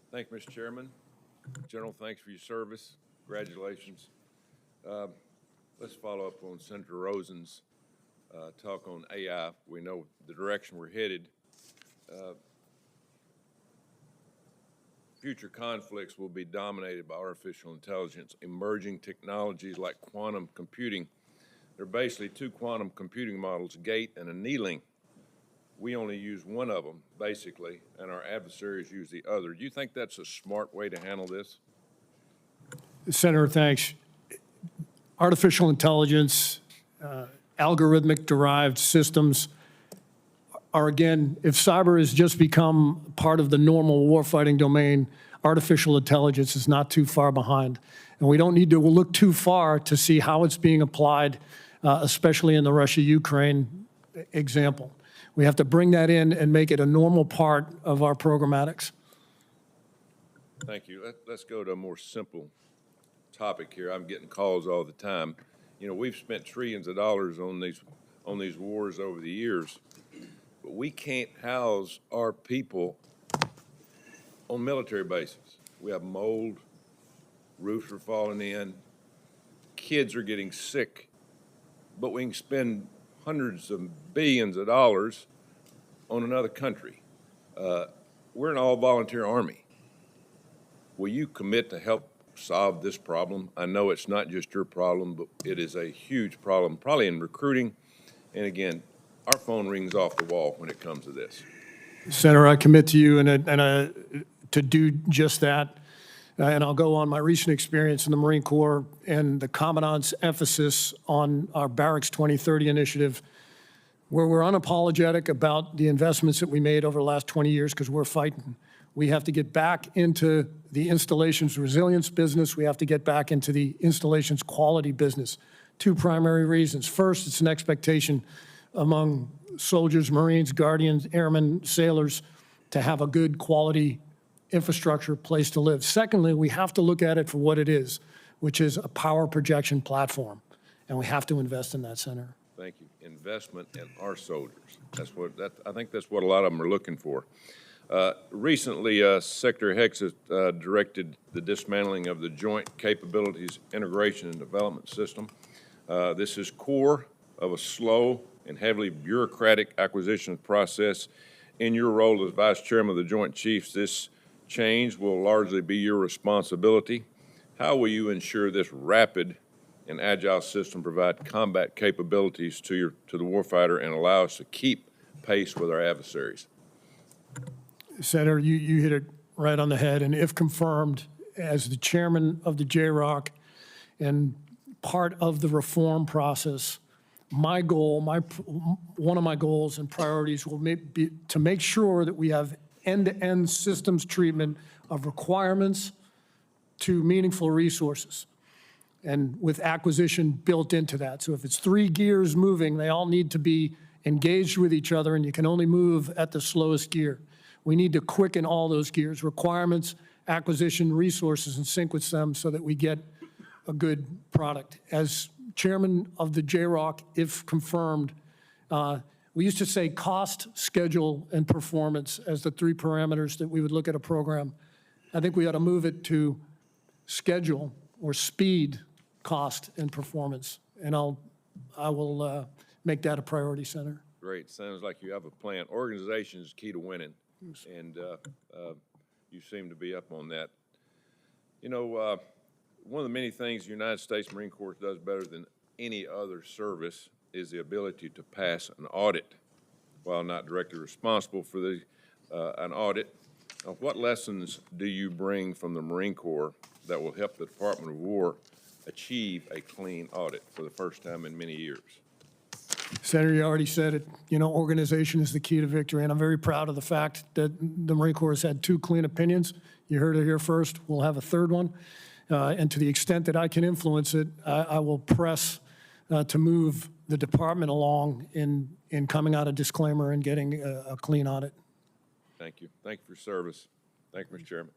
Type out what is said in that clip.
Thank you, Mr. Chairman. General, thanks for your service. Congratulations. Let's follow up on Senator Rosen's talk on AI. We know the direction we're headed. Future conflicts will be dominated by artificial intelligence. Emerging technologies like quantum computing. There are basically two quantum computing models, gate and annealing. We only use one of them, basically, and our adversaries use the other. Do you think that's a smart way to handle this? Senator, thanks. Artificial intelligence, algorithmic-derived systems are, again, if cyber has just become part of the normal warfighting domain, artificial intelligence is not too far behind. And we don't need to look too far to see how it's being applied, especially in the Russia-Ukraine example. We have to bring that in and make it a normal part of our programmatics. Thank you. Let's go to a more simple topic here. I'm getting calls all the time. You know, we've spent trillions of dollars on these wars over the years, but we can't house our people on military bases. We have mold, roofs are falling in, kids are getting sick, but we can spend hundreds of billions of dollars on another country. We're an all-volunteer army. Will you commit to help solve this problem? I know it's not just your problem, but it is a huge problem, probably in recruiting. And again, our phone rings off the wall when it comes to this. Senator, I commit to you to do just that. And I'll go on my recent experience in the Marine Corps and the Commandant's emphasis on our Barracks 2030 initiative, where we're unapologetic about the investments that we made over the last 20 years because we're fighting. We have to get back into the installations resilience business. We have to get back into the installations quality business. Two primary reasons. First, it's an expectation among soldiers, Marines, Guardians, airmen, sailors to have a good quality infrastructure place to live. Secondly, we have to look at it for what it is, which is a power projection platform, and we have to invest in that, Senator. Thank you. Investment in our soldiers. I think that's what a lot of them are looking for. Recently, Secretary Hicks has directed the dismantling of the Joint Capabilities Integration and Development System. This is core of a slow and heavily bureaucratic acquisition process. In your role as Vice Chairman of the Joint Chiefs, this change will largely be your responsibility. How will you ensure this rapid and agile system provide combat capabilities to the warfighter and allow us to keep pace with our adversaries? Senator, you hit it right on the head, and if confirmed as the chairman of the JROC and part of the reform process, my goal, one of my goals and priorities will be to make sure that we have end-to-end systems treatment of requirements to meaningful resources, and with acquisition built into that. So if it's three gears moving, they all need to be engaged with each other, and you can only move at the slowest gear. We need to quicken all those gears, requirements, acquisition, resources, and sync with them so that we get a good product. As chairman of the JROC, if confirmed, we used to say cost, schedule, and performance as the three parameters that we would look at a program. I think we ought to move it to schedule or speed, cost, and performance. And I will make that a priority, Senator. Great. Sounds like you have a plan. Organization is key to winning, and you seem to be up on that. You know, one of the many things the United States Marine Corps does better than any other service is the ability to pass an audit. While not directly responsible for an audit, what lessons do you bring from the Marine Corps that will help the Department of War achieve a clean audit for the first time in many years? Senator, you already said it. You know, organization is the key to victory, and I'm very proud of the fact that the Marine Corps has had two clean opinions. You heard it here first. We'll have a third one. And to the extent that I can influence it, I will press to move the department along in coming out of disclaimer and getting a clean audit. Thank you. Thank you for your service. Thank you, Mr. Chairman.